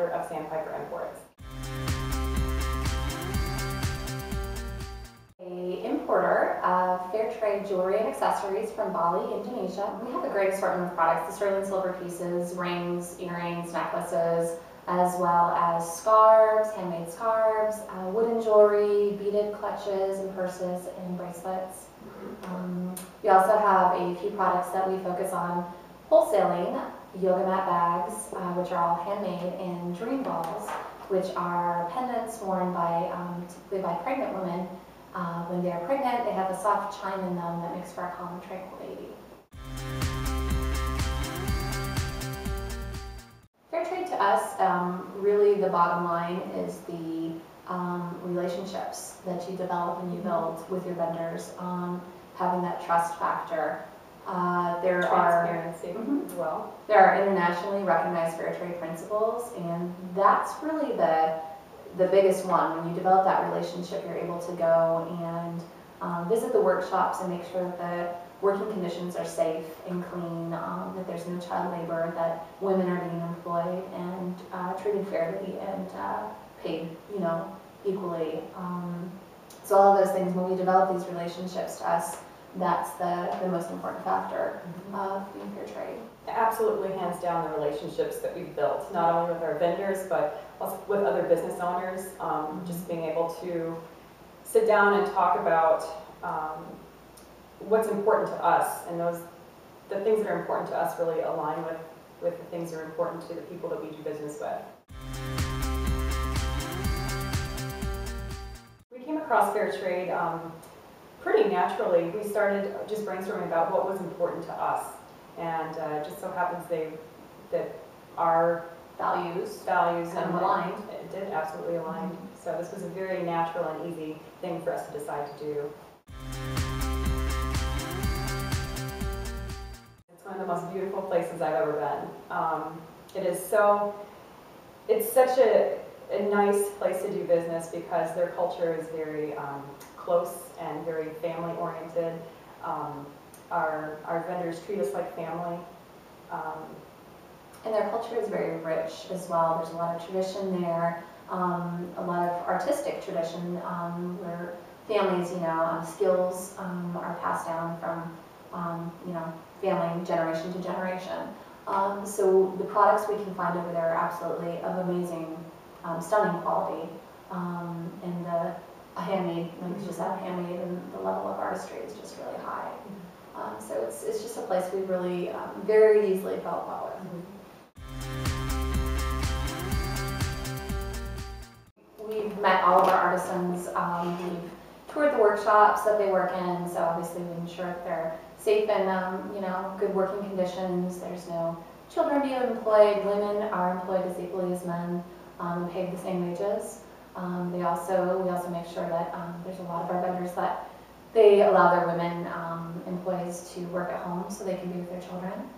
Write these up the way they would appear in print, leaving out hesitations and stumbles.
founder of Sandpiper Imports. An importer of fair trade jewelry and accessories from Bali, Indonesia. We have a great assortment of products: the sterling silver pieces, rings, earrings, necklaces, as well as scarves, handmade scarves, wooden jewelry, beaded clutches and purses and bracelets. We also have a few products that we focus on wholesaling: yoga mat bags, which are all handmade, and dream balls, which are pendants worn by typically by pregnant women. When they are pregnant, they have a soft chime in them that makes for a calm and tranquil baby. Fair trade to us, really the bottom line is the relationships that you develop and you build with your vendors, having that trust factor. Transparency as well. There are internationally recognized fair trade principles, and that's really the biggest one. When you develop that relationship, you're able to go and visit the workshops and make sure that the working conditions are safe and clean, that there's no child labor, that women are being employed and treated fairly and paid, equally. So all of those things, when we develop these relationships, to us, that's the most important factor of being fair trade. Absolutely, hands down, the relationships that we've built, not only with our vendors, but also with other business owners. Just being able to sit down and talk about what's important to us, and the things that are important to us really align with the things that are important to the people that we do business with. We came across fair trade pretty naturally. We started just brainstorming about what was important to us, and it just so happens that our values and aligned. It did absolutely align. So this was a very natural and easy thing for us to decide to do. It's one of the most beautiful places I've ever been. It's such a nice place to do business because their culture is very close and very family oriented. Our vendors treat us like family. And their culture is very rich as well. There's a lot of tradition there, a lot of artistic tradition where families, skills are passed down from, family generation to generation. So the products we can find over there are absolutely of amazing, stunning quality, and the handmade, like you just said, handmade, and the level of artistry is just really high. So it's just a place we really very easily fell in love with. We've met all of our artisans. We've toured the workshops that they work in, so obviously we ensure that they're safe and good working conditions. There's no children being employed. Women are employed as equally as men, and paid the same wages. We also make sure that there's a lot of our vendors that they allow their women employees to work at home so they can be with their children.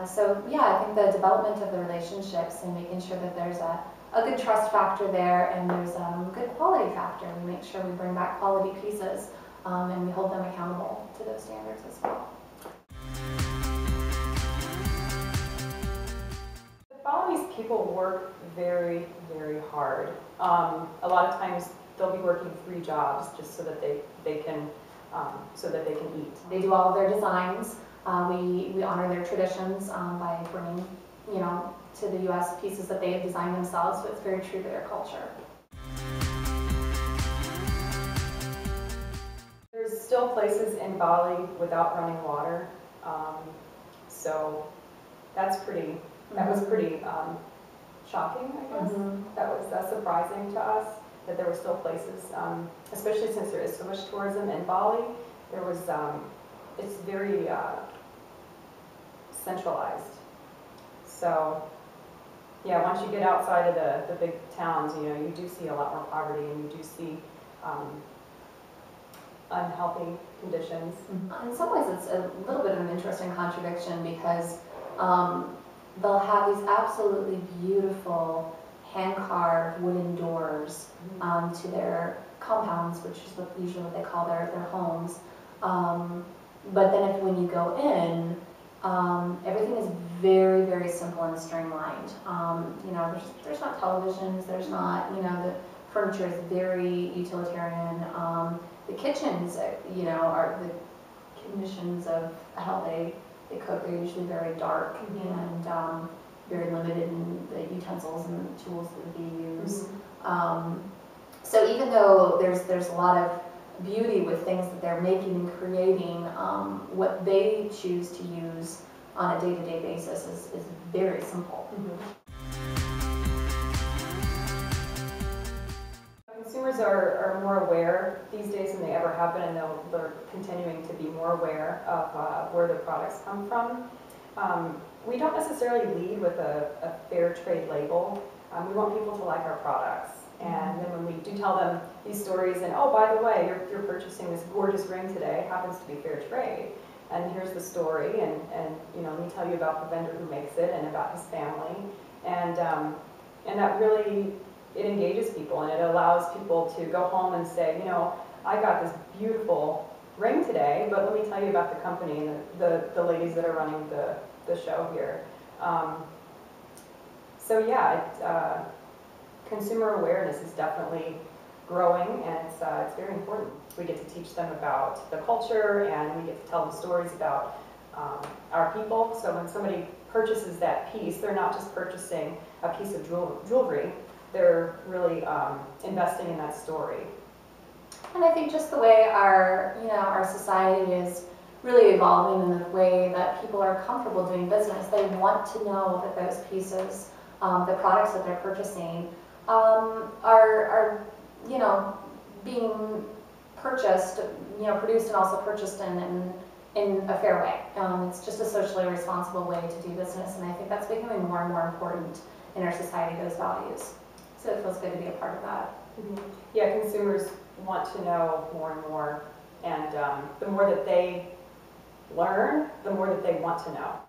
So yeah, I think the development of the relationships and making sure that there's a good trust factor there, and there's a good quality factor. We make sure we bring back quality pieces, and we hold them accountable to those standards as well. The Balinese people work very, very hard. A lot of times they'll be working 3 jobs just so that they can eat. They do all of their designs. We honor their traditions by bringing, to the U.S. pieces that they have designed themselves, so it's very true to their culture. There's still places in Bali without running water, so that was pretty shocking, I guess. That's surprising to us that there were still places, especially since there is so much tourism in Bali. It's very centralized. So yeah, once you get outside of the big towns, you do see a lot more poverty, and you do see unhealthy conditions. In some ways, it's a little bit of an interesting contradiction because they'll have these absolutely beautiful hand-carved wooden doors to their compounds, which is usually what they call their homes. But then when you go in, Everything is very, very simple and streamlined. You know, there's not televisions, there's not, you know, the furniture is very utilitarian. The kitchens, you know, are the conditions of how they cook are usually very dark and very limited in the utensils and tools that would be used. So even though there's a lot of beauty with things that they're making and creating, what they choose to use on a day-to-day basis is very simple. Consumers are more aware these days than they ever have been, and they're continuing to be more aware of where their products come from. We don't necessarily lead with a fair trade label. We want people to like our products. And then when we do tell them these stories, and oh, by the way, you're purchasing this gorgeous ring today, it happens to be fair trade, and here's the story, and you know, let me tell you about the vendor who makes it and about his family, and that really, it engages people, and it allows people to go home and say, you know, I got this beautiful ring today, but let me tell you about the company and the ladies that are running the show here. So yeah, consumer awareness is definitely growing, and it's very important. We get to teach them about the culture, and we get to tell them stories about our people. So when somebody purchases that piece, they're not just purchasing a piece of jewelry, they're really investing in that story. And I think just the way our, you know, our society is really evolving in the way that people are comfortable doing business, they want to know that those pieces, the products that they're purchasing, are you know, being purchased, you know, produced and also purchased in a fair way. It's just a socially responsible way to do business, and I think that's becoming more and more important in our society, those values. So it feels good to be a part of that. Yeah, consumers want to know more and more, and the more that they learn, the more that they want to know.